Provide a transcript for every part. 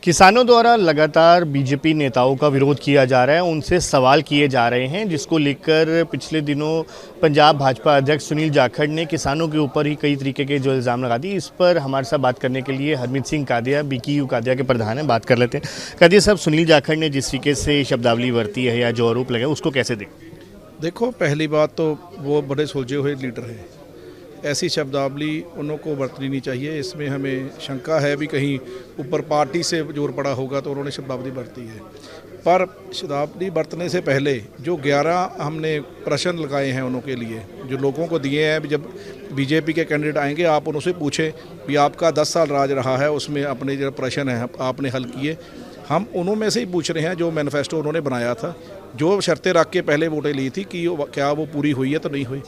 किसानों द्वारा लगातार बीजेपी नेताओं का विरोध किया जा रहा है, उनसे सवाल किए जा रहे हैं, जिसको लेकर पिछले दिनों पंजाब भाजपा अध्यक्ष सुनील जाखड़ ने किसानों के ऊपर ही कई तरीके के जो इल्ज़ाम लगा दिए। इस पर हमारे साथ बात करने के लिए हरमीत सिंह कादिया बीकेयू कादिया के प्रधान हैं, बात कर लेते हैं। कादिया साहब, सुनील जाखड़ ने जिस तरीके से शब्दावली बरती है या जो आरोप लगाए, उसको कैसे देखो, पहली बात तो वो बड़े सुलझे हुए लीडर हैं, ऐसी शब्दावली उनको बरतनी नहीं चाहिए। इसमें हमें शंका है भी कहीं ऊपर पार्टी से जोर पड़ा होगा तो उन्होंने शब्दावली बरती है। पर शब्दावली बरतने से पहले जो 11 हमने प्रश्न लगाए हैं उनके लिए, जो लोगों को दिए हैं, जब बीजेपी के कैंडिडेट आएंगे आप उनसे पूछें भी आपका 10 साल राज रहा है, उसमें अपने जो प्रश्न हैं आपने हल किए। हम उन्होंने से ही पूछ रहे हैं जो मैनिफेस्टो उन्होंने बनाया था, जो शर्तें रख के पहले वोटें ली थी कि क्या वो पूरी हुई है तो नहीं हुई।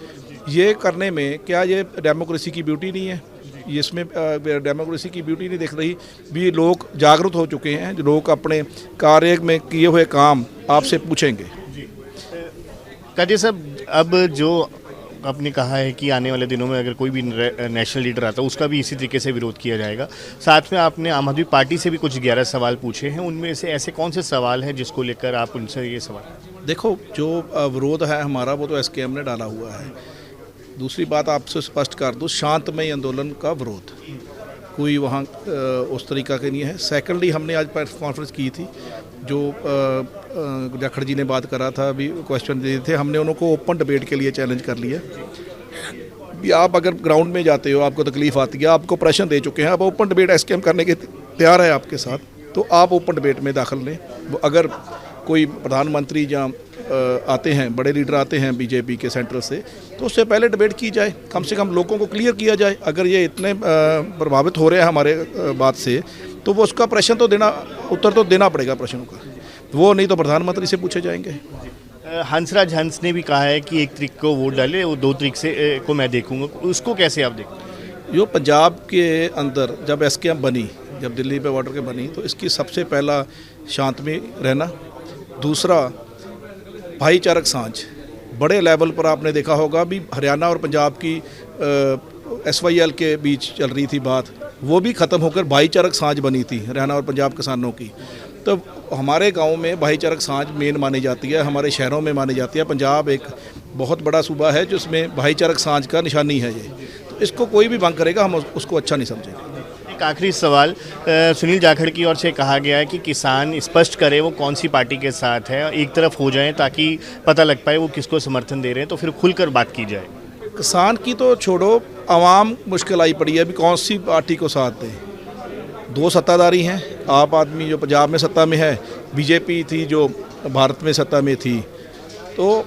ये करने में क्या ये डेमोक्रेसी की ब्यूटी नहीं है? इसमें डेमोक्रेसी की ब्यूटी नहीं दिख रही भी। लोग जागरूक हो चुके हैं, जो लोग अपने कार्य में किए हुए काम आपसे पूछेंगे। कादिया साहब, अब जो आपने कहा है कि आने वाले दिनों में अगर कोई भी नेशनल लीडर आता है उसका भी इसी तरीके से विरोध किया जाएगा। साथ में आपने आम आदमी पार्टी से भी कुछ 11 सवाल पूछे हैं, उनमें से ऐसे कौन से सवाल हैं जिसको लेकर आप उनसे ये सवाल? देखो, जो विरोध है हमारा वो तो एसकेएम ने डाला हुआ है। दूसरी बात आपसे स्पष्ट कर दूँ, शांतमय आंदोलन का विरोध कोई वहाँ उस तरीका के नहीं है। सेकेंडली, हमने आज प्रेस कॉन्फ्रेंस की थी, जो जाखड़ जी ने बात करा था, अभी क्वेश्चन दिए थे, हमने उनको ओपन डिबेट के लिए चैलेंज कर लिया भी आप अगर ग्राउंड में जाते हो, आपको तकलीफ आती है, आपको प्रश्न दे चुके हैं, आप ओपन डिबेट एसकेएम करने के तैयार है आपके साथ, तो आप ओपन डिबेट में दाखिल लें। अगर कोई प्रधानमंत्री या आते हैं, बड़े लीडर आते हैं बीजेपी के सेंट्रल से, तो उससे पहले डिबेट की जाए, कम से कम लोगों को क्लियर किया जाए। अगर ये इतने प्रभावित हो रहे हैं हमारे बात से, तो वो उसका प्रश्न तो देना, उत्तर तो देना पड़ेगा प्रश्नों का, वो नहीं तो प्रधानमंत्री से पूछे जाएंगे। हंसराज हंस ने भी कहा है कि एक तरीक को वोट डाले, वो 2 तरीक से को मैं देखूंगा, उसको कैसे आप देखते? जो पंजाब के अंदर जब एसकेएम बनी, जब दिल्ली पे बॉर्डर के बनी, तो इसकी सबसे पहला शांतमय रहना, दूसरा भाईचारक साझ। बड़े लेवल पर आपने देखा होगा भी हरियाणा और पंजाब की SYL के बीच चल रही थी बात, वो भी ख़त्म होकर भाईचारक साझ बनी थी हरियाणा और पंजाब किसानों की। तो हमारे गांव में भाईचारक साझ मेन मानी जाती है, हमारे शहरों में मानी जाती है। पंजाब एक बहुत बड़ा सूबा है जिसमें भाईचारक साझ का निशानी है ये, तो इसको कोई भी भंग करेगा हम उसको अच्छा नहीं समझेंगे। एक आखिरी सवाल, सुनील जाखड़ की ओर से कहा गया है कि किसान स्पष्ट करे वो कौन सी पार्टी के साथ है, एक तरफ हो जाए ताकि पता लग पाए वो किसको समर्थन दे रहे हैं, तो फिर खुलकर बात की जाए। किसान की तो छोड़ो, आवाम मुश्किल आई पड़ी है अभी कौन सी पार्टी को साथ दे। 2 सत्ताधारी हैं, आप आदमी जो पंजाब में सत्ता में है, बीजेपी थी जो भारत में सत्ता में थी। तो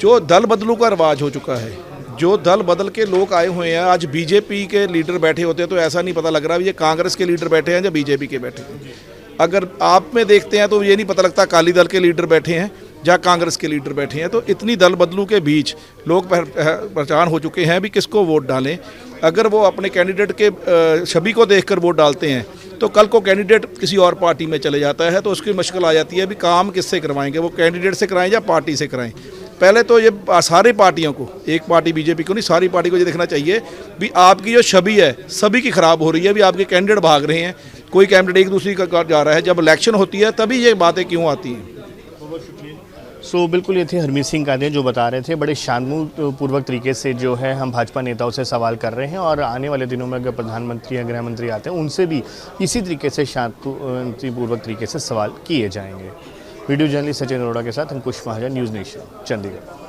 जो दल बदलू का रिवाज हो चुका है, जो दल बदल के लोग आए हुए हैं, आज बीजेपी के लीडर बैठे होते हैं तो ऐसा नहीं पता लग रहा ये कांग्रेस के लीडर बैठे हैं या बीजेपी के बैठे हैं। अगर आप में देखते हैं तो ये नहीं पता लगता अकाली दल के लीडर बैठे हैं या कांग्रेस के लीडर बैठे हैं। तो इतनी दल बदलू के बीच लोग पहचान हो चुके हैं भी किसको वोट डालें। अगर वो अपने कैंडिडेट के छवि को देखकर वोट डालते हैं तो कल को कैंडिडेट किसी और पार्टी में चले जाता है, तो उसकी मुश्किल आ जाती है भी काम किससे करवाएंगे, वो कैंडिडेट से कराएं या पार्टी से कराएं। पहले तो ये सारी पार्टियों को, एक पार्टी बीजेपी को नहीं, सारी पार्टी को ये देखना चाहिए भी आपकी जो छवि है सभी की ख़राब हो रही है। भी आपके कैंडिडेट भाग रहे हैं, कोई कैंडिडेट एक दूसरी का जा रहा है, जब इलेक्शन होती है तभी ये बातें क्यों आती हैं। सो बिल्कुल ये थे हरमीत सिंह कादिया जो बता रहे थे, बड़े शांतिपूर्वक तरीके से जो है हम भाजपा नेताओं से सवाल कर रहे हैं, और आने वाले दिनों में अगर प्रधानमंत्री या गृह मंत्री आते हैं उनसे भी इसी तरीके से शांतिपूर्वक तरीके से सवाल किए जाएंगे। वीडियो जर्नलिस्ट सचिन अरोड़ा के साथ अंकुश महाजन, न्यूज़ नेशन, चंडीगढ़।